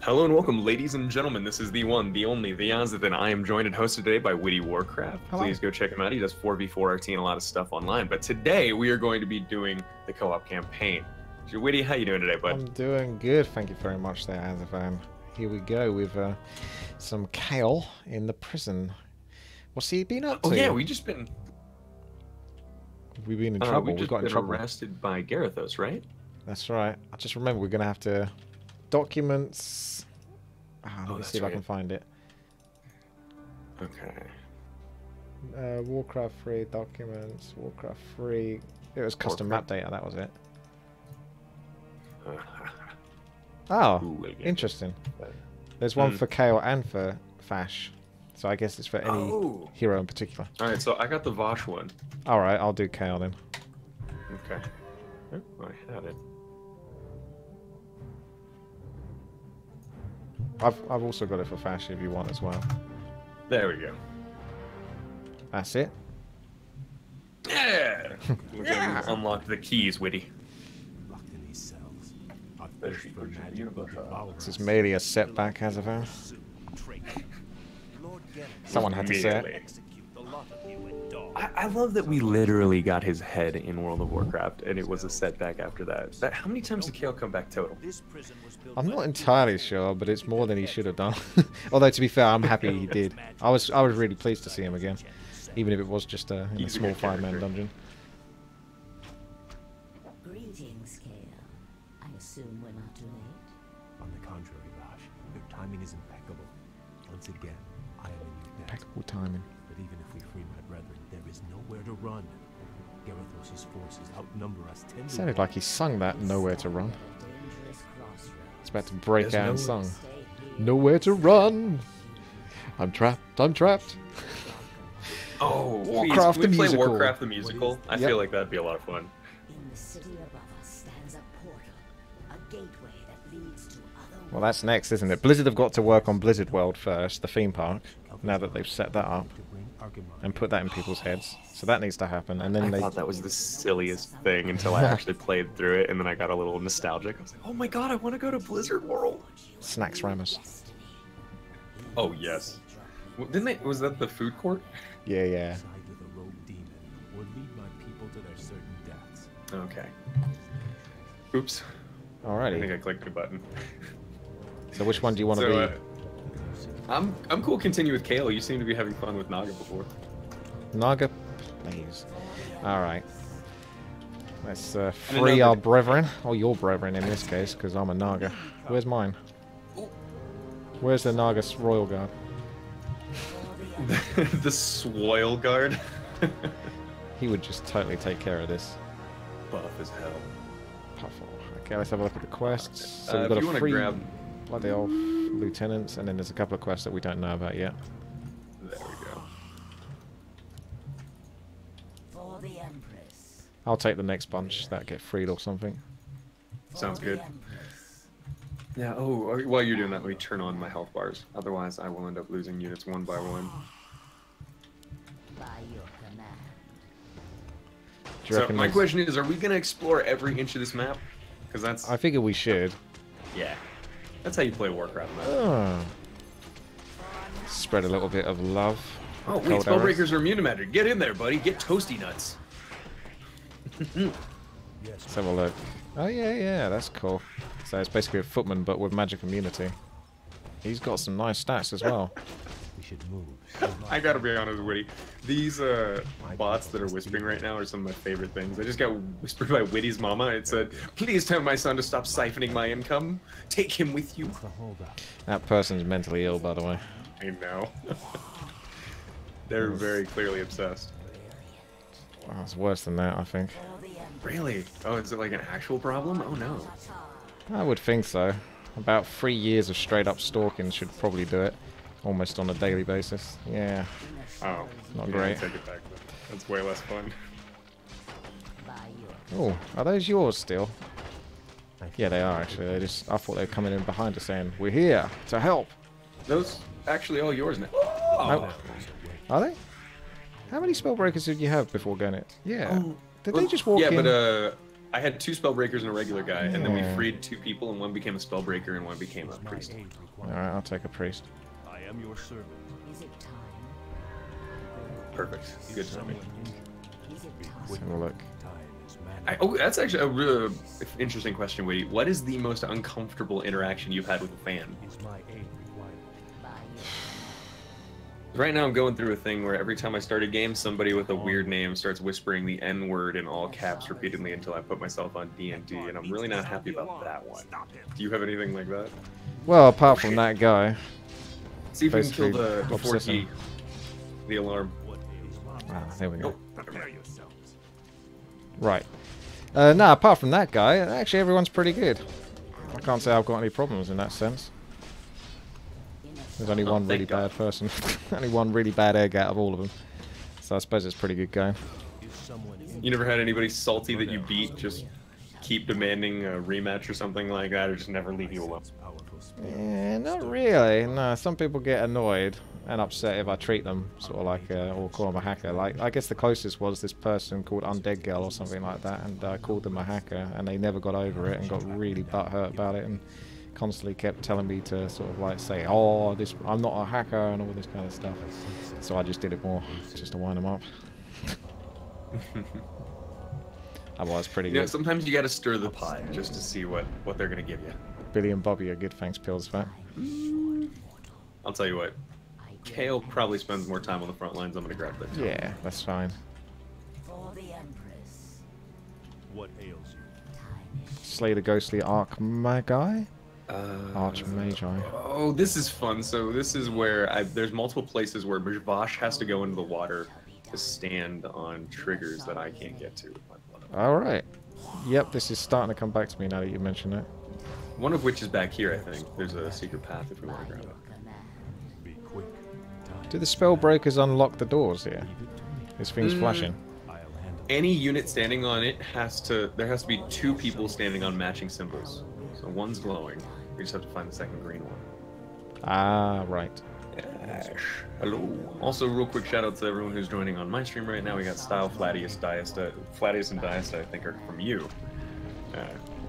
Hello and welcome, ladies and gentlemen. This is the one, the only, the Azothan. I am joined and hosted today by WTiiWarcraft. Hello. Please go check him out. He does 4v4 RT and a lot of stuff online. But today we are going to be doing the co-op campaign. So, Witty, how you doing today, bud? I'm doing good, thank you very much there, Azothan. Here we go with some Kale in the prison. What's he been up to? Oh yeah, we just been. We've been in trouble. We got in been trouble. arrested by Garethos, right? That's right. I just remember we're gonna have to documents. Let me see if I can find it. Okay. Warcraft 3 documents. Warcraft 3. It was custom map data. That was it. Oh, interesting. There's one for Kale and for Fash, so I guess it's for any hero in particular. All right, so I got the Vosh one. All right, I'll do Kale then. Okay. Oh, I had it. I've also got it for Fash if you want as well. There we go. That's it. Yeah. We're gonna unlock the keys, Witty. This is merely a setback, Azothan. Someone had to say it. I love that we literally got his head in World of Warcraft, and it was a setback after that. How many times did Kale come back total? I'm not entirely sure, but it's more than he should have done. Although, to be fair, I'm happy he did. I was really pleased to see him again, even if it was just in a small 5-man dungeon. Greetings, Kale. I assume we're not too late. On the contrary, Vash, your timing is impeccable. Once again, I am in your debt. Impeccable timing. But even if we free my brethren, there is nowhere to run. Garethos' forces outnumber us 10 to 1. Sounded like he sung that "Nowhere to Run." It's about to break out and sung. Nowhere to run. I'm trapped. I'm trapped. Oh, Warcraft please, the play musical. Warcraft the musical. I feel like that'd be a lot of fun. In the city above us stands a portal, a gateway that leads to other. Well, that's next, isn't it? Blizzard have got to work on Blizzard World first, the theme park. Now that they've set that up and put that in people's heads, so that needs to happen. And then I thought that was the silliest thing until I actually played through it, and then I got a little nostalgic. I was like, "Oh my god, I want to go to Blizzard World!" Snacks Ramus. Oh yes. Didn't they? Was that the food court? Yeah, yeah. Side with a rogue demon, or lead my people to their certain deaths. Okay. Oops. I Alrighty. think I clicked the button. So which one do you want to So, be? I'm cool. Continue with Kale. You seem to be having fun with Naga before. Naga, please. Alright. Let's free our brethren. Or your brethren in this case, because I'm a Naga. Where's mine? Where's the Naga Royal Guard? The Swoil Guard. He would just totally take care of this. Buff as hell. Puffle. Okay, let's have a look at the quests. So we've If got you a want to free grab, bloody elf lieutenants, and then there's a couple of quests that we don't know about yet. there we go. For the Empress. I'll take the next bunch that get freed or something. Sounds good. Yeah. Oh, while you're doing that, let me turn on my health bars. Otherwise, I will end up losing units one by one. By your command. Do you So reckon my there's- question is, are we gonna explore every inch of this map? Because that's I figure we should. yeah, that's how you play Warcraft. Map. Oh. Spread a little bit of love. Oh wait, Cold arrows. spellbreakers are immune to magic. Get in there, buddy. Get toasty nuts. Let's have a look. Oh yeah, yeah, that's cool. So it's basically a footman but with magic immunity. He's got some nice stats as well. We should move. I gotta be honest, Witty. These bots that are whispering right now are some of my favorite things. I just got whispered by Witty's mama. It said, "Please tell my son to stop siphoning my income. Take him with you." Hold up. That person's mentally ill, by the way. I know. They're very clearly obsessed. Well, it's worse than that, I think. Really? Oh, is it like an actual problem? Oh no. I would think so. About 3 years of straight up stalking should probably do it. Almost on a daily basis. Yeah. Oh, Not yeah, great. Take it back. That's way less fun. By your Oh, are those yours still? Yeah, they are actually. I thought they were coming in behind us saying, "We're here to help." Those actually all yours now. Oh. Are they? How many spellbreakers did you have before going it? Yeah. Oh, Did they just walk yeah, in? but I had 2 spellbreakers and a regular guy, and then we freed 2 people, and one became a spellbreaker and one became a priest. Alright, I'll take a priest. I am your servant. Is it time? Perfect. Good timing. Is it time? Let's have a look. Time is magic. Oh, that's actually a really interesting question, Witty. What is the most uncomfortable interaction you've had with a fan? Is my aid required? By your Right now I'm going through a thing where every time I start a game, somebody with a weird name starts whispering the N-word in all caps repeatedly until I put myself on D&D, and I'm really not happy about that one. Do you have anything like that? Well, apart from that guy. See if you can Basically, kill the before obsessing. the alarm. Ah, there we go. Prepare yourselves. Right. No, apart from that guy, actually everyone's pretty good. I can't say I've got any problems in that sense. There's only one really bad person. Only one really bad egg out of all of them. So I suppose it's pretty good going. Is someone in You never had anybody salty that you beat just keep demanding a rematch or something like that, or just never leave you alone? powerful spirit? Yeah, not really. No, some people get annoyed and upset if I treat them sort of like, or call them a hacker. Like, I guess the closest was this person called Undead Girl or something like that, and I called them a hacker, and they never got over it and got really butthurt about it, and constantly kept telling me to sort of like say, oh, this, I'm not a hacker and all this kind of stuff. So I just did it more, just to wind them up. Otherwise, pretty You know, good. sometimes you gotta stir the pot just to see what they're gonna give you. Billy and Bobby are good, thanks pills for that. I'll tell you what, Kale probably spends more time on the front lines. I'm gonna grab that. Yeah, that's fine. For the Empress. What ails you? Time is Slay the ghostly Archmagi? Archmagi. Oh, this is fun. So this is where there's multiple places where Vash has to go into the water to stand on triggers that I can't get to with my blood. Alright. Yep, this is starting to come back to me now that you mention it. One of which is back here, I think. There's a secret path if we want to grab it. command. Be quick. Time. Do the spell breakers unlock the doors here? This thing's flashing. I'll handle Any unit standing on it there has to be 2 people standing on matching symbols. So one's glowing. We just have to find the second green one. Ah, right. Ash. Hello. Also, real quick shout out to everyone who's joining on my stream right now. We got Style, Flatius, Diasta. Flatius and Diasta, I think, are from you.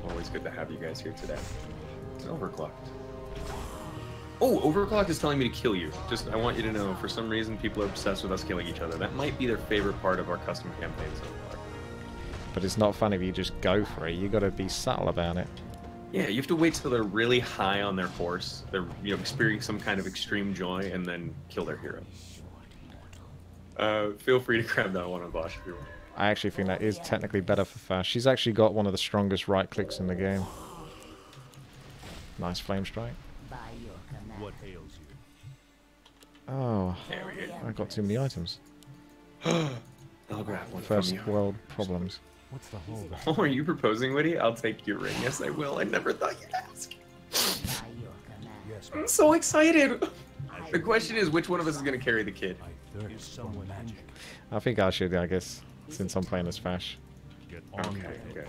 Always good to have you guys here today. It's overclocked. Oh, overclocked is telling me to kill you. Just, I want you to know, for some reason, people are obsessed with us killing each other. That might be their favorite part of our custom campaign so far. But it's not fun if you just go for it. You gotta be subtle about it. Yeah, you have to wait till they're really high on their horse. They're, experiencing some kind of extreme joy, and then kill their hero. Feel free to grab that one on Bosch if you want. I actually think that is technically better for Fash. She's actually got one of the strongest right clicks in the game. Nice flame strike. By your command. what ails you. Oh, There we go. I got too many items. I'll grab one First from you. world problems. What's the hold? Oh, are you proposing, Witty? I'll take your ring. Yes, I will. I never thought you'd ask. By your command. Yes, I'm so excited. The question is, which one of us is going to carry the kid? I thirst for magic. I think I should, I guess, since I'm playing as Fash. Get on Okay, with it.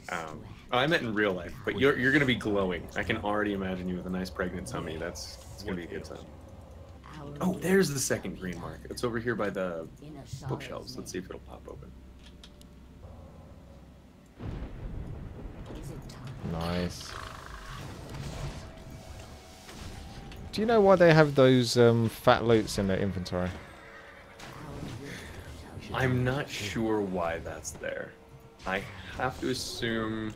okay. I meant in real life, but you're going to be glowing. I can already imagine you with a nice pregnant tummy. It's going to be a good time. Oh, there's the second green mark. It's over here by the bookshelves. Let's see if it'll pop open. Is it time? Nice. Do you know why they have those fat loots in their inventory? I'm not sure why that's there. I have to assume...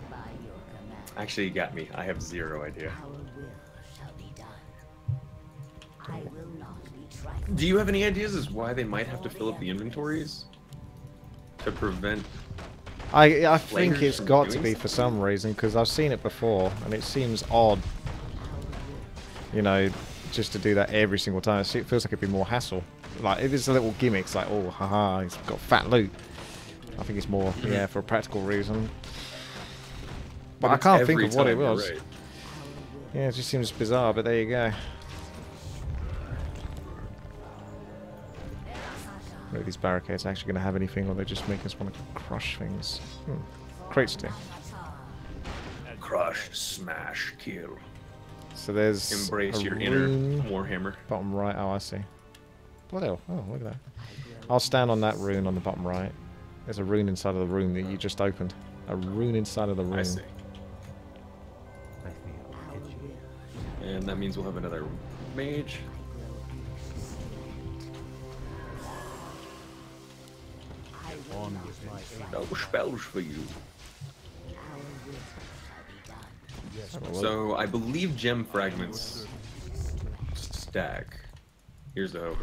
By your command. Actually, you got me. I have zero idea. Our will shall be done. I will not be trifled. Do you have any ideas as why they might have to fill up the inventories? To prevent... I think Players it's from got to doing be for some reason, because I've seen it before, and it seems odd, you know, just to do that every single time. It feels like it'd be more hassle. Like, if it's a little gimmick, it's like, oh, haha, he's got fat loot. I think it's more, yeah, for a practical reason. But I it's can't think every of what it time, you're was. right. Yeah, it just seems bizarre, but there you go. Are these barricades actually going to have anything, or they just make us want to crush things? Crates do. Crush, smash, kill. So there's Embrace a your inner rune, Warhammer. bottom right. Oh, I see. What else? Oh, look at that. I'll stand on that rune on the bottom right. There's a rune inside of the room that you just opened. A rune inside of the room. I see. I feel itchy. And that means we'll have another mage. On with my aim. No spells for you. Yes, Have a look. So I believe gem fragments stack. Here's the hope.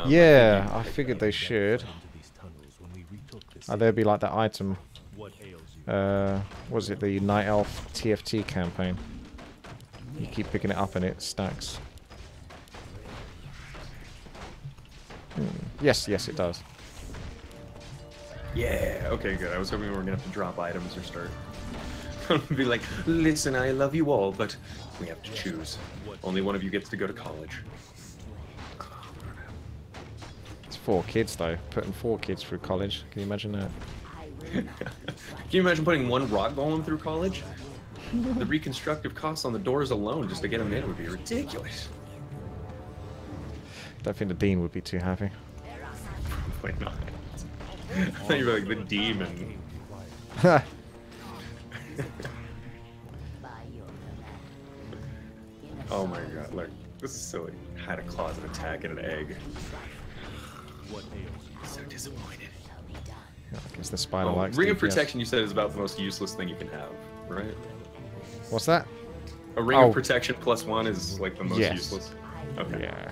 Yeah, I figured they should. into these tunnels when we retook this. There'd be like that item. What ails you? Was it the Night Elf TFT campaign? You keep picking it up and it stacks. Yes, yes, it does. Yeah, okay, good. I was hoping we were gonna have to drop items or start. Be like, listen, I love you all, but we have to choose. Only one of you gets to go to college. It's 4 kids though. Putting 4 kids through college. Can you imagine that? Can you imagine putting one rock golem through college? The reconstructive costs on the doors alone just to get them in would be ridiculous. Don't think the dean would be too happy. Probably not. I thought you were like the demon. Oh my god, look. This is silly. Had a closet attack and an egg. What ails you? So disappointed. I guess the spider Oh, likes Ring of DPS. Protection you said is about the most useless thing you can have, right? What's that? A Ring Oh. of Protection +1 is like the most Yes. useless. Okay. Yeah.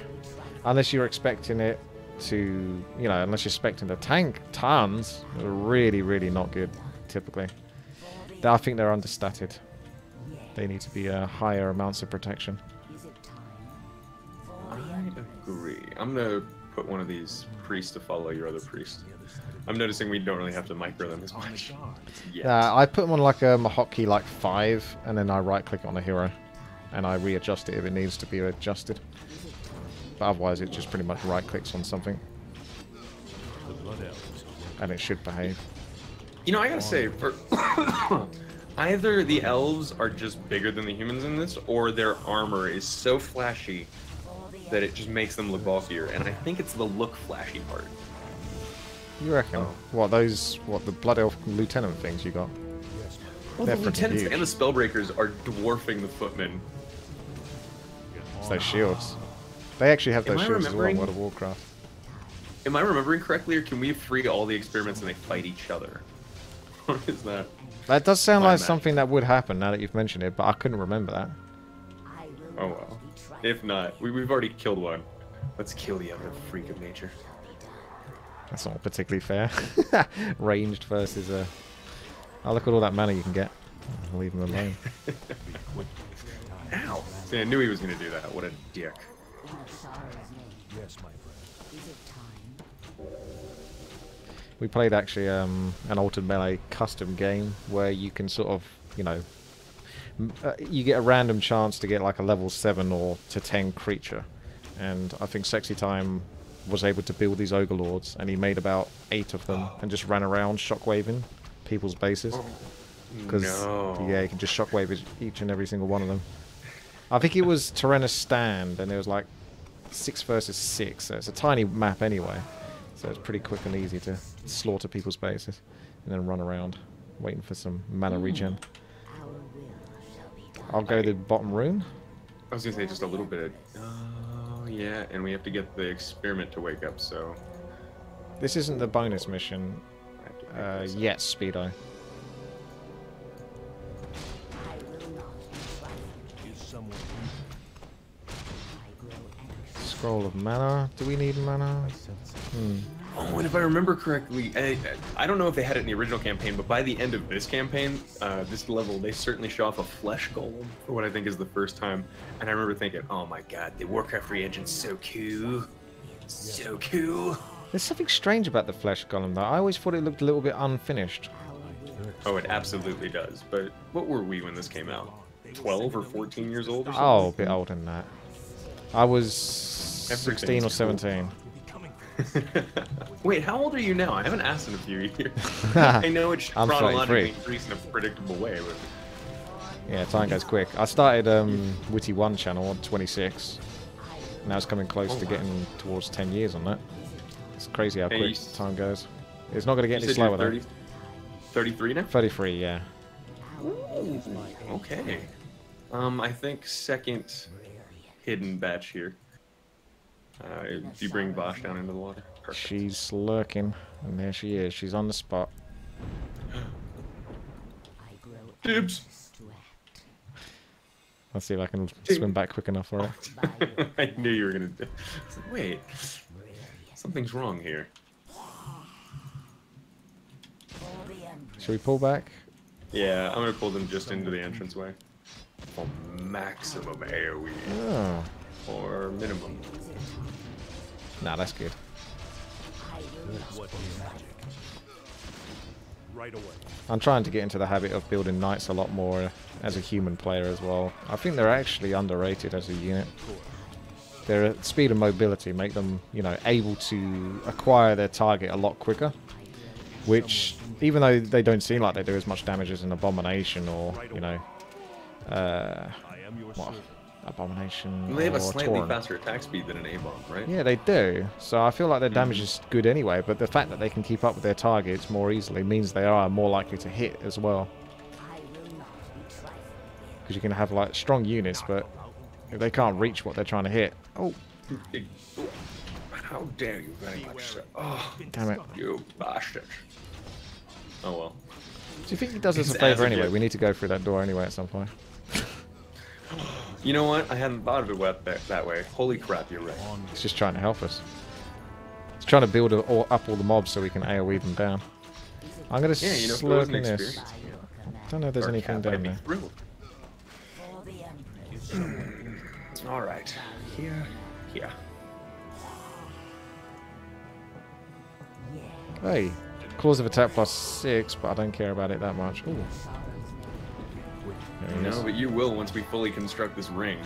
Unless you're expecting it to, you know, unless you're expecting to tank tons, they're really, really not good, typically. I think they're understated. They need to be higher amounts of protection. I agree. I'm gonna put one of these priests to follow your other priest. I'm noticing we don't really have to micro them as much. Yet. I put them on like a hotkey like 5, and then I right click on a hero, and I readjust it if it needs to be adjusted. But otherwise it just pretty much right clicks on something, The blood elves. and it should behave. You know, I gotta say, for either the elves are just bigger than the humans in this, or their armor is so flashy that it just makes them look bulkier. And I think it's the look flashy part. You reckon? Oh. What, the Blood Elf Lieutenant things you got? Well, They're the freaking lieutenants huge. and the spellbreakers are dwarfing the footmen. It's those shields. They actually have Am those I shields as well in remembering- World of Warcraft. Am I remembering correctly, or can we free all the experiments and they fight each other? Or is that? That does sound My like bad. something that would happen now that you've mentioned it, but I couldn't remember that. Oh well. If not, we've already killed one. Let's kill the other freak of nature. That's not particularly fair. Ranged versus oh, look at all that mana you can get. I'll leave him alone. Ow! See, I knew he was gonna do that. What a dick. Yes, my friend. We played actually an Altered Melee custom game where you can sort of, you know, you get a random chance to get like a level 7 or to 10 creature. And I think Sexy Time was able to build these Ogre Lords, and he made about 8 of them and just ran around shockwaving people's bases. Because, No. yeah, you can just shockwave each and every single one of them. I think it was Tyrannus Stand, and it was like 6 versus 6, so it's a tiny map anyway. So it's pretty quick and easy to slaughter people's bases and then run around waiting for some mana regen. I'll go the bottom rune. I was gonna say just a little bit. Oh yeah, and we have to get the experiment to wake up. So This isn't the bonus mission I have to pick this up. yet, Speedo. Is someone Scroll of mana. Do we need mana? Oh, and if I remember correctly, I don't know if they had it in the original campaign, but by the end of this campaign, this level, they certainly show off a flesh golem for what I think is the first time. And I remember thinking, oh my god, the Warcraft re-engine's so cool. So cool. There's something strange about the flesh golem though. I always thought it looked a little bit unfinished. Oh, it absolutely does. But what were we when this came out? 12 or 14 years old or something? Oh, a bit older than that. I was 16 or Everything's cool. 17. Wait, how old are you now? I haven't asked in a few years. I know it's I'm chronologically 33. increased in a predictable way, but Yeah, time goes quick. I started WTi channel on 26. Now it's coming close Oh, to wow. getting towards 10 years on that. It's crazy how Hey, quick you time goes. It's not going to get You any said you're slower, 30, though. 33 now? 33, yeah. Ooh, okay. I think second hidden batch here. If you bring Bosch down into the water. Perfect. She's lurking, and there she is. She's on the spot. Dibs! Let's see if I can swim back quick enough for her. I knew you were gonna do. Wait, something's wrong here. Should we pull back? Yeah, I'm gonna pull them just into the entranceway. For maximum AoE. Oh. Or minimum. Nah, that's good. Right away. I'm trying to get into the habit of building knights a lot more as a human player as well. I think they're actually underrated as a unit. Their speed and mobility make them, you know, able to acquire their target a lot quicker. Which, even though they don't seem like they do as much damage as an Abomination or, you know, what? Abomination They have or a slightly Tauren. faster attack speed than an A-bomb, right? Yeah, they do. So I feel like their damage is good anyway, but the fact that they can keep up with their targets more easily means they are more likely to hit as well. Because you can have like strong units, but if they can't reach what they're trying to hit, oh, How dare you very much, sir. Oh, damn it! you bastard. Oh well. Do you think he does us a It's favor as anyway? if- We need to go through that door anyway at some point. You know what? I hadn't thought of it that way. Holy crap, you're right. He's just trying to help us. He's trying to build up all the mobs so we can AoE them down. I'm gonna Yeah, you know, if it was slurp an in this. experience. Don't know if there's Or anything cap, I'd down be there. thrilled. All right. Here. Hey, claws of attack +6, but I don't care about it that much. Ooh. There he is. No, but you will once we fully construct this ring.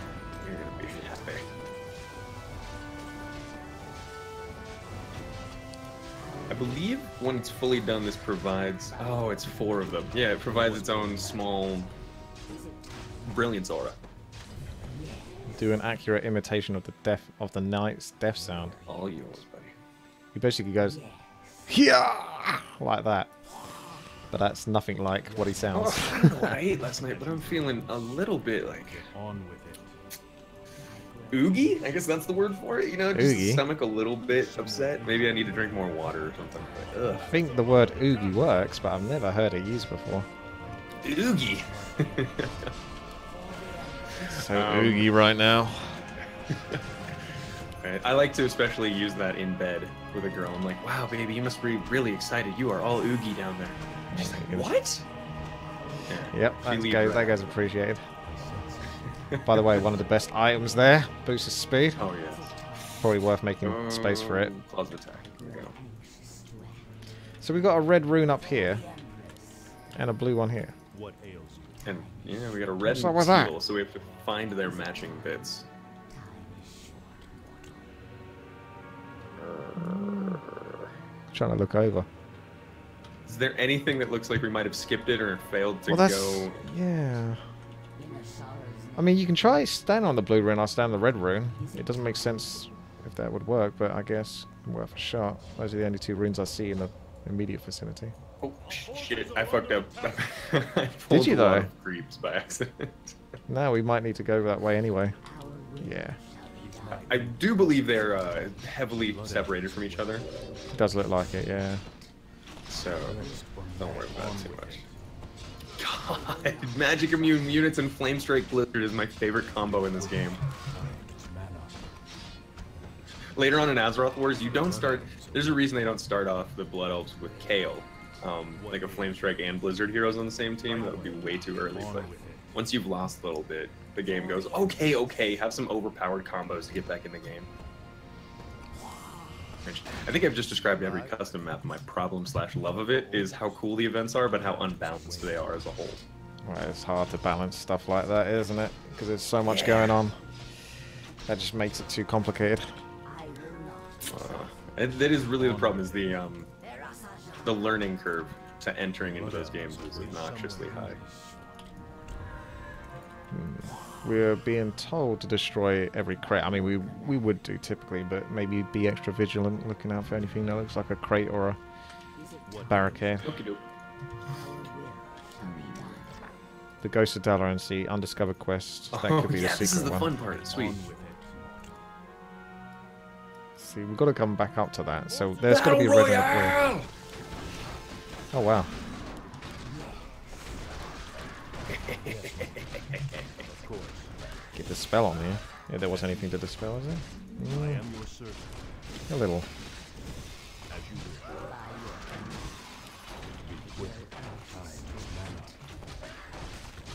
You're gonna be happy. I believe when it's fully done, this provides... Oh, it's 4 of them. Yeah, it provides its own small brilliance aura. Do an accurate imitation of the knight's death sound. All yours, buddy. He basically goes, yeah, like that. But that's nothing like what he sounds. Oh, I don't know what I ate last night, but I'm feeling a little bit like... On with it. Oogie? I guess that's the word for it, you know? Just Oogie? stomach a little bit upset. Maybe I need to drink more water or something. But, ugh. I think the word oogie works, but I've never heard it used before. Oogie! So oogie right now. Right. I like to especially use that in bed with a girl. I'm like, wow, baby, you must be really excited. You are all oogie down there. She's like, what? Yeah, Yep, she leaves that right. goes appreciated. By the way, one of the best items there, boosts the speed. Oh, yeah. Probably worth making space for it. Claws of attack. There we go. So we've got a red rune up here, and a blue one here. What ails you? And, yeah, we got a red What's up with that? steel, so we have to find their matching bits. Trying to look over. Is there anything that looks like we might have skipped it or failed to Well, that's go? yeah. I mean, you can try stand on the blue rune. I'll stand on the red rune. It doesn't make sense if that would work, but I guess worth a shot. Those are the only 2 runes I see in the immediate vicinity. Oh shit! I fucked up. I Did you, pulled a lot though? of creeps by accident. No, we might need to go that way anyway. Yeah, I do believe they're heavily separated from each other, it does look like it. Yeah. so don't worry about it too much. God, magic immune units and flame strike blizzard is my favorite combo in this game. Later on in Azeroth Wars, you don't start. There's a reason they don't start off the Blood Elves with Kale, like a flame strike and blizzard heroes on the same team. That would be way too early. But once you've lost a little bit, the game goes, okay, have some overpowered combos to get back in the game. I think I've just described every custom map. My problem/love of it is how cool the events are, but how unbalanced they are as a whole. Right, it's hard to balance stuff like that, isn't it? Because there's so much going on. That just makes it too complicated. That is really the problem. Is the learning curve to entering into those games is obnoxiously high. We're being told to destroy every crate. I mean, we would do typically, but maybe be extra vigilant, looking out for anything that looks like a crate or a barricade. Okie doke. The Ghost of Dalaran Sea, undiscovered quest. That Oh, could be yeah, the secret this is the one. fun part. Sweet. See, we've got to come back up to that. So there's got to be a red and a blue. Oh wow. Get the spell on here. Yeah, there was anything to dispel, is there? A little.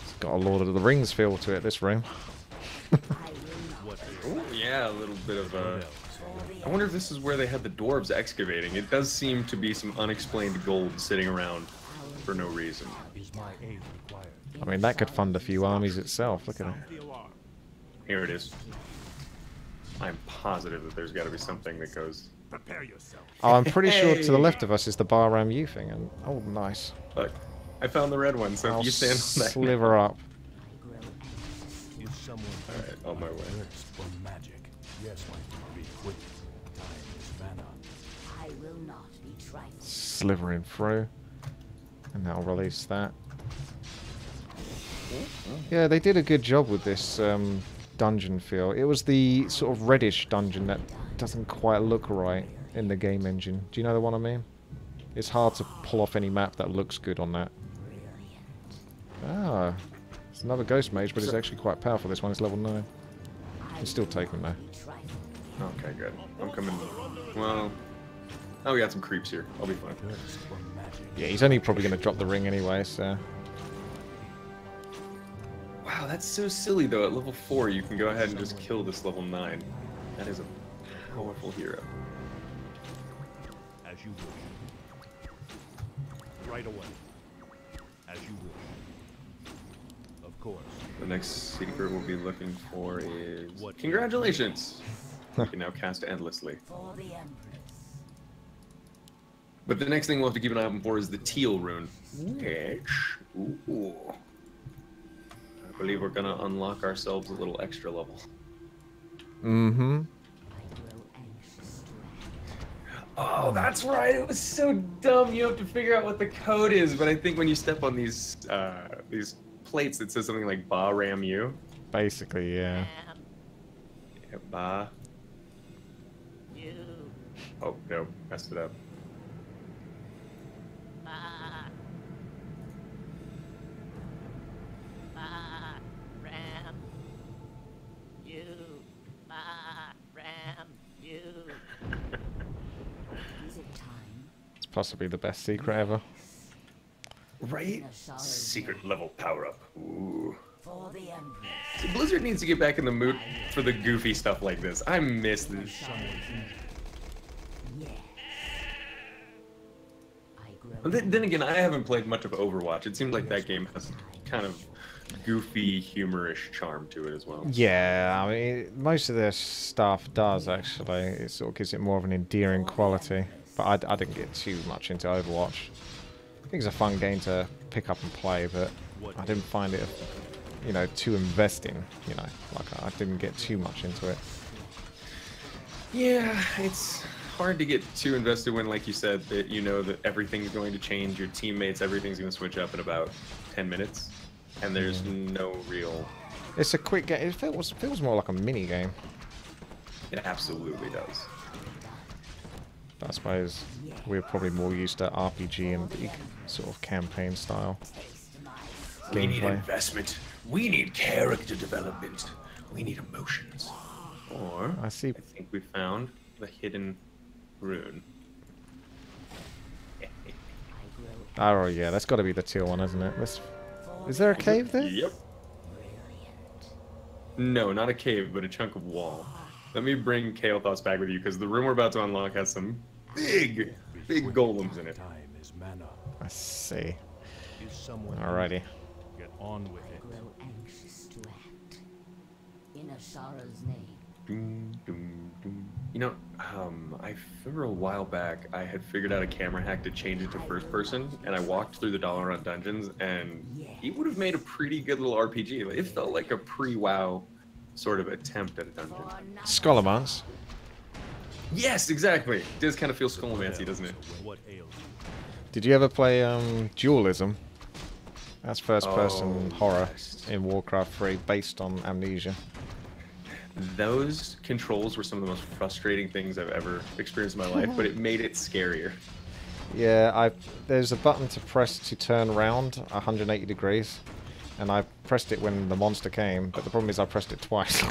It's got a Lord of the Rings feel to it, this room. Oh, yeah, a little bit of a... I wonder if this is where they had the dwarves excavating. It does seem to be some unexplained gold sitting around for no reason. I mean, that could fund a few armies itself. Look at it. Here it is. I'm positive that there's got to be something that goes... Prepare yourself. Oh, I'm pretty sure to the left of us is the Bahram U thing. And oh, nice. Look, I found the red one, so I'll if you stand on that... sliver up. Is someone Alright, on my way. thirst for magic? Yes, be quick. Time is mana. I will not be trifled. Slivering through. And that'll release that. Yeah, they did a good job with this dungeon feel. It was the sort of reddish dungeon that doesn't quite look right in the game engine. Do you know the one I mean? It's hard to pull off any map that looks good on that. Ah, it's another ghost mage, but it's actually quite powerful. This one is level 9. It's still taking though. Okay, good. I'm coming... Well... Oh, we got some creeps here. I'll be fine. Thirst for magic. Yeah, he's only probably going to drop the ring anyway, so... Wow, that's so silly, though. At level 4, you can go ahead and just kill this level 9. That is a powerful hero. As you wish. Right away. As you wish. Of course. The next secret we'll be looking for is... Congratulations! You can now cast endlessly. For the Empress. But the next thing we'll have to keep an eye out for is the teal rune. Which... Ooh. I believe we're gonna unlock ourselves a little extra level. Mm-hmm. Oh, that's right. It was so dumb. You have to figure out what the code is. But I think when you step on these plates, it says something like "Ba Ram U." Basically, yeah. Yeah, Ba. Oh no, messed it up. Is it time? It's possibly the best secret ever. Right? Secret level power up. Ooh. For the Empress. See, Blizzard needs to get back in the mood for the goofy stuff like this. I miss this. Yes. I grow. But then again, I haven't played much of Overwatch. It seems like that game has kind of goofy, humorous charm to it as well. Yeah, I mean, most of their stuff does, actually. It sort of gives it more of an endearing quality. But I didn't get too much into Overwatch. I think it's a fun game to pick up and play, but I didn't find it, you know, too investing, you know. Like, I didn't get too much into it. Yeah, it's hard to get too invested when, like you said, that you know that everything's going to change, your teammates, everything's going to switch up in about 10 minutes, and there's no real... It's a quick game. It feels more like a mini game. It absolutely does. I suppose we're probably more used to RPG and big sort of campaign style We need gameplay. investment. We need character development. We need emotions. Or, I see. I think we found the hidden rune. Oh yeah, that's got to be the teal one, isn't it? Is there a cave there? Yep. No, not a cave, but a chunk of wall. Let me bring Kale Thoughts back with you, because the room we're about to unlock has some big golems in it. Time is mana. I see. Is someone Alrighty. get on with it? Grow anxious to act. In Ashara's name. Doom, doom, doom. You know, I remember a while back I had figured out a camera hack to change it to first person, and I walked through the Dalaran dungeons, and he would have made a pretty good little RPG. It felt like a pre-WoW sort of attempt at a dungeon. Scholomance. Yes, exactly. It does kind of feel Skullmancy, doesn't it? What ails you? Did you ever play Dualism? That's first-person horror yes. in Warcraft 3, based on Amnesia. Those controls were some of the most frustrating things I've ever experienced in my life, but it made it scarier. Yeah, there's a button to press to turn around 180 degrees, and I pressed it when the monster came, but the problem is I pressed it twice.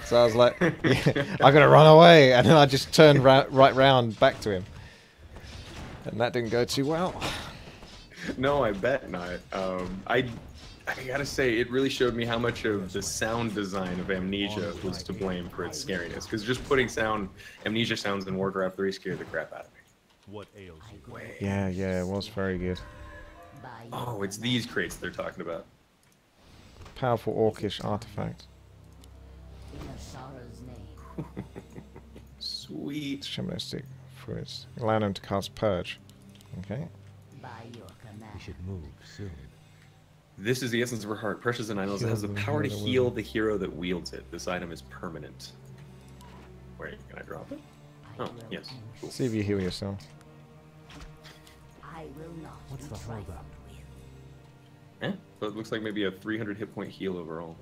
So I was like, yeah, I gotta run away, and then I just turned right round back to him. And that didn't go too well. No, I bet not. I gotta say, it really showed me how much of the sound design of Amnesia was to blame for its scariness. Because just putting Amnesia sounds in Warcraft 3 scared the crap out of me. What ails you? Yeah, it was very good. Oh, it's these crates they're talking about. Powerful orcish artifact. Sweet. Shamanistic fruits. Allow him to cast Purge. Okay. We should move soon. This is the essence of her heart, precious and idols. It has the power to heal the hero that wields it. This item is permanent. Wait, can I drop it? Oh, yes. Cool. See if you heal yourself. What's the holdup? Eh? So it looks like maybe a 300 hit point heal overall.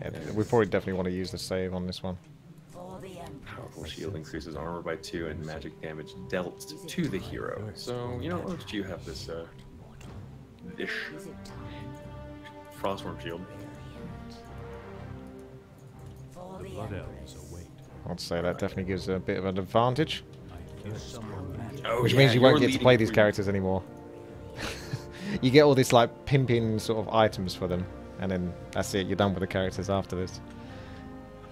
Yeah, we probably definitely want to use the save on this one. Powerful shield increases armor by 2 and magic damage dealt to the hero. So, you know, why don't you have this, Frostworm shield. The blood elves await. I'd say that definitely gives a bit of an advantage. I hear someone magic. Oh, Which yeah, means you won't you're get to play leading these through- characters anymore. You get all this like pimping sort of items for them, and then that's it, you're done with the characters after this.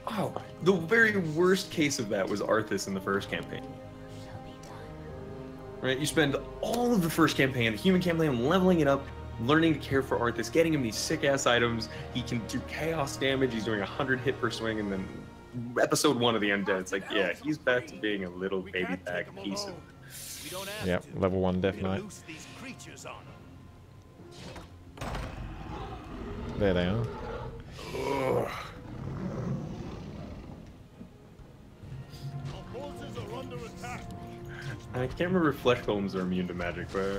Oh, the very worst case of that was Arthas in the first campaign. Right, you spend all of the first campaign, the human campaign, leveling it up, learning to care for Arthas, getting him these sick-ass items. He can do chaos damage, he's doing 100 hit per swing, and then episode 1 of the Undead, it's like, yeah, he's back to being a little baby bag piece of... Yep, level 1 Death Knight. There they are. Ugh. I can't remember if flesh golems are immune to magic, but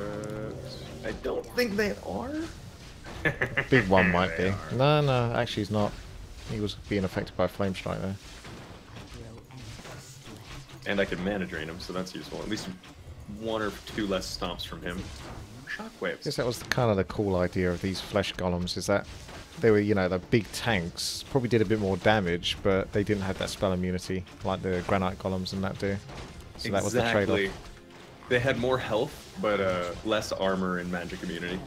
I don't think they are. Big one might They be. No, actually he's not. He was being affected by Flame Strike there. And I can mana drain him, so that's useful. At least 1 or 2 less stomps from him. Shockwaves. I guess that was kind of the cool idea of these flesh golems, is that they were, you know, the big tanks, probably did a bit more damage, but they didn't have that spell immunity like the granite golems and that do. So that was the trade-off. They had more health, but less armor and magic immunity.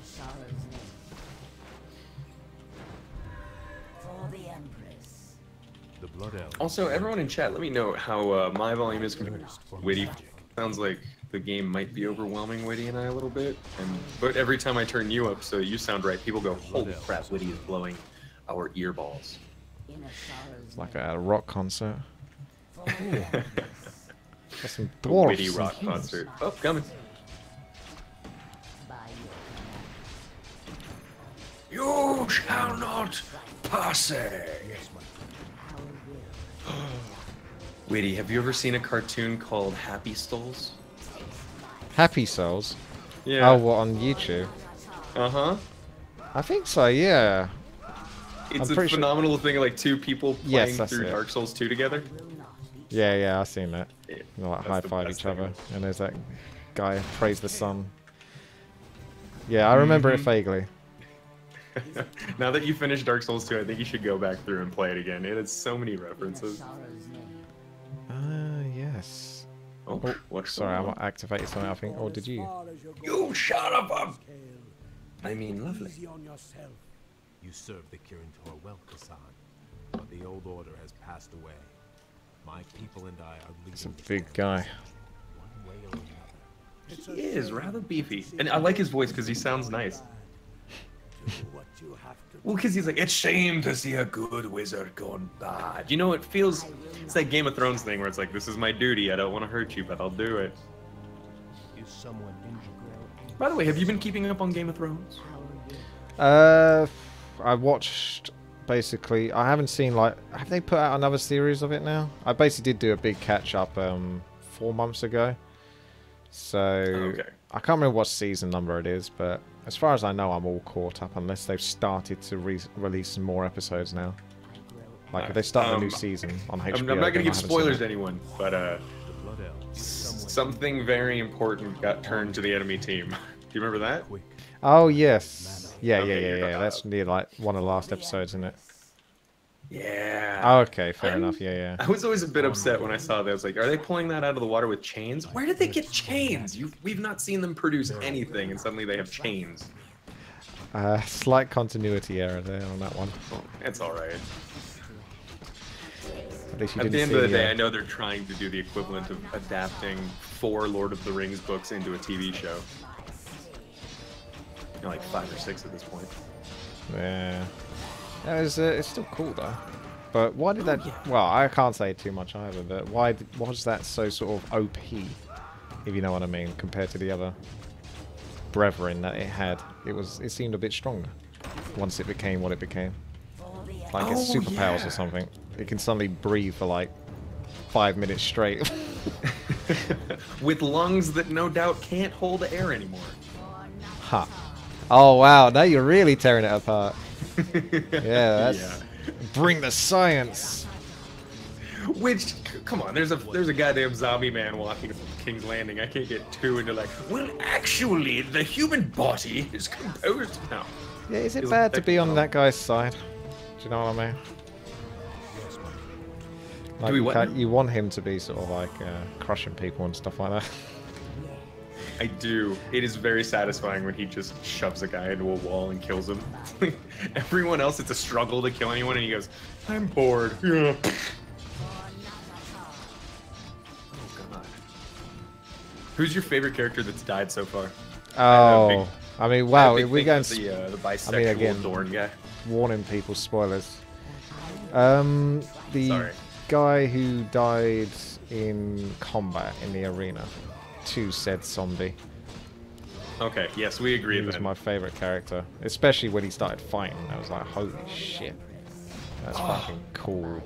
The blood elves. Also, everyone in chat, let me know how my volume is compared to Witty. Sounds like the game might be overwhelming Witty and I a little bit, but every time I turn you up so you sound right, people go, holy crap, Witty is blowing our earballs. It's like a rock concert. Got some The dwarves. Witty rock concert. Oh, coming. You shall not pass. Witty, have you ever seen a cartoon called Happy Skulls? Happy Souls? Yeah. Oh, what, on YouTube? Uh-huh. I think so, yeah. It's I'm a pretty sure- phenomenal thing of like 2 people Yes, playing that's through it. Dark Souls 2 together. Yeah, I've seen that. Yeah, They like that's high the five best each thing other, ever. and there's that guy praise the sun. Yeah, I remember it vaguely. Now that you finished Dark Souls 2, I think you should go back through and play it again. It has so many references. Yes. Oh, Oh, what's sorry, going I on? activated something, I think. Or did you? You shut up! I mean, lovely. You served the Kirin well, Kassan, but the old order has passed away. My people and I are leading. It's a this big one guy. way or another. He is rather beefy. And I like his voice because he sounds nice. Well, because he's like, it's shame to see a good wizard gone bad. You know, it feels... It's that Game of Thrones thing where it's like, this is my duty. I don't want to hurt you, but I'll do it. Is someone injured? By the way, have you been keeping up on Game of Thrones? I watched, basically, I haven't seen, like, have they put out another series of it now? I basically did do a big catch-up 4 months ago. So, Okay. I can't remember what season number it is, but as far as I know, I'm all caught up unless they've started to release some more episodes now. Like, if they start a new season on HBO... I'm not going to give spoilers to it. anyone, but something very important got turned to the enemy team. Do you remember that? Oh, yes. Yeah. That's near, like, one of the last episodes, isn't it? Yeah. Oh, okay, fair enough. Yeah. I was always a bit upset when I saw that. I was like, are they pulling that out of the water with chains? Where did they get chains? We've not seen them produce anything, and suddenly they have chains. Slight continuity error there on that one. It's alright. At the end of the day, I know they're trying to do the equivalent of adapting 4 Lord of the Rings books into a TV show. You know, like 5 or 6 at this point. Yeah. It's still cool though. But why did that... Well, I can't say too much either, but why was that so sort of OP, if you know what I mean, compared to the other brethren that it had? It seemed a bit stronger once it became what it became. Like it's superpowers or something. It can suddenly breathe for like 5 minutes straight. With lungs that no doubt can't hold air anymore. Ha. Oh wow, now you're really tearing it apart. Yeah, that's... Bring the science! Which, come on, there's a goddamn zombie man walking from King's Landing. I can't get too into like, well, actually, the human body is composed now. Yeah, is it bad to be on that guy's side? Do you know what I mean? Like, you want him to be sort of like crushing people and stuff like that. I do. It is very satisfying when he just shoves a guy into a wall and kills him. Everyone else, it's a struggle to kill anyone, and he goes, I'm bored. Yeah. Oh, God. Who's your favorite character that's died so far? Oh, I mean, wow. We're going the bisexual Dorn guy. Warning people, spoilers. The guy who died in combat in the arena. To said zombie. Okay, yes, we agree. He was my favorite character, especially when he started fighting. I was like, holy shit, that's fucking cool.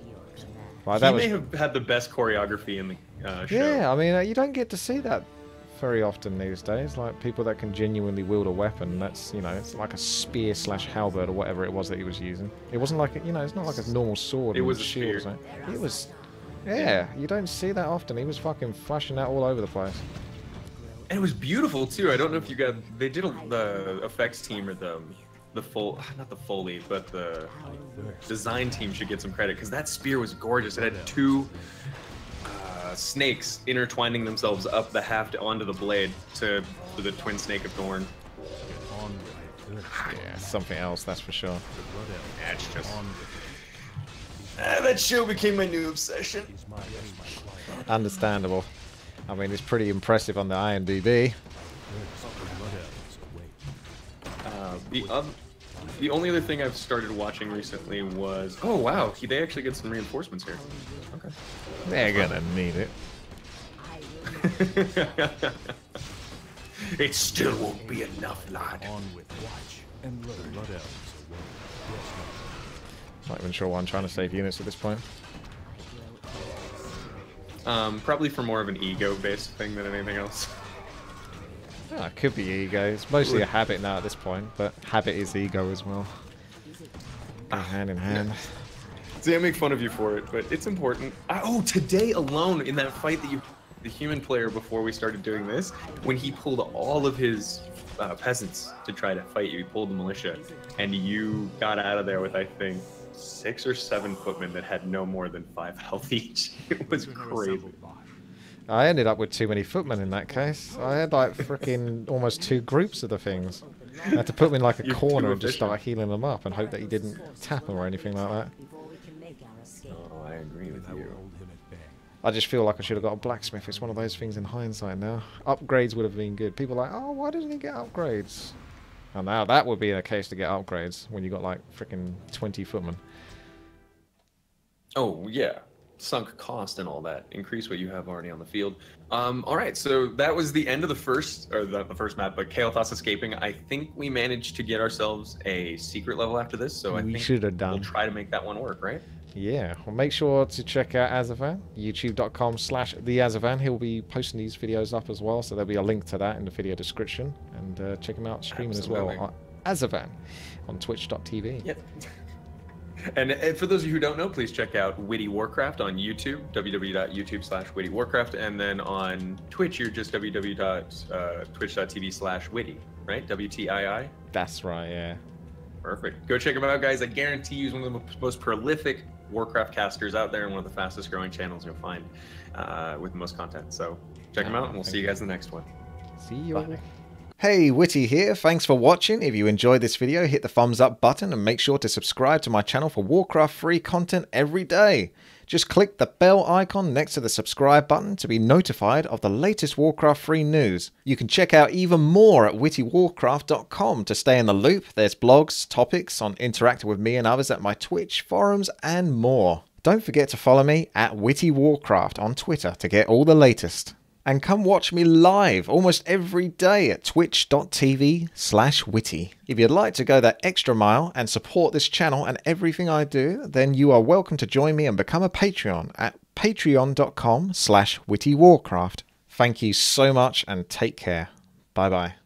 Like, he may have had the best choreography in the show. Yeah, I mean, you don't get to see that very often these days. Like people that can genuinely wield a weapon. That's, you know, it's like a spear / halberd or whatever it was that he was using. It wasn't like, you know, it's not like a normal sword. It was a shield. spear. It was. Yeah, you don't see that often. He was fucking flashing that all over the place. And it was beautiful too. I don't know if you got. They did the effects team or the full, not the Foley, but the design team should get some credit because that spear was gorgeous. It had 2 snakes intertwining themselves up the haft onto the blade to the twin snake of Thorn. Yeah, something else, that's for sure. Yeah, it's just. That show became my new obsession. Understandable. I mean, it's pretty impressive on the IMDb. The only other thing I've started watching recently was... Oh, wow. They actually get some reinforcements here. Okay. They're gonna need it. It still won't be enough, lad. Not even sure why I'm trying to save units at this point. Probably for more of an ego-based thing than anything else. Oh, it could be ego. It's mostly a habit now at this point, but habit is ego as well. Go hand in hand. See, I make fun of you for it, but it's important. Oh, today alone, in that fight that the human player before we started doing this, when he pulled all of his peasants to try to fight you, he pulled the militia, and you got out of there with, I think, 6 or 7 footmen that had no more than 5 health each. It was crazy. I ended up with too many footmen in that case. I had like freaking almost 2 groups of the things. I had to put them in like a corner and just start healing them up and hope that he didn't tap them or anything like that. Oh, I agree with you. I just feel like I should have got a blacksmith. It's one of those things in hindsight now. Upgrades would have been good. People are like, oh, why doesn't he get upgrades? And now that would be a case to get upgrades when you got like freaking 20 footmen. Oh, yeah. sunk cost and all that. Increase what you have already on the field. All right, so that was the end of the first, or the first map, but Kael'thas escaping. I think we managed to get ourselves a secret level after this, so I think should have done. We'll try to make that one work, right? Yeah, well, make sure to check out Azothan, youtube.com/theazothan. He'll be posting these videos up as well, so there'll be a link to that in the video description. And check him out streaming Absolutely. as well. Azothan on twitch.tv. Yep. And for those of you who don't know, please check out WTiiWarcraft on YouTube, www.youtube/WTiiWarcraft, and then on Twitch, you're just www.twitch.tv/Witty, right? WTII? That's right, yeah. Perfect. Go check him out, guys. I guarantee he's one of the most prolific Warcraft casters out there and one of the fastest growing channels you'll find with the most content. So check him out, and we'll see you guys in the next one. See you. Bye. Hey, Witty here. Thanks for watching. If you enjoyed this video, hit the thumbs up button and make sure to subscribe to my channel for Warcraft free content every day. Just click the bell icon next to the subscribe button to be notified of the latest Warcraft free news. You can check out even more at WTiiWarcraft.com to stay in the loop. There's blogs, topics on interacting with me and others at my Twitch, forums, and more. Don't forget to follow me at WTiiWarcraft on Twitter to get all the latest. And come watch me live almost every day at twitch.tv/witty. If you'd like to go that extra mile and support this channel and everything I do, then you are welcome to join me and become a Patreon at patreon.com/WTiiWarcraft. Thank you so much and take care. Bye bye.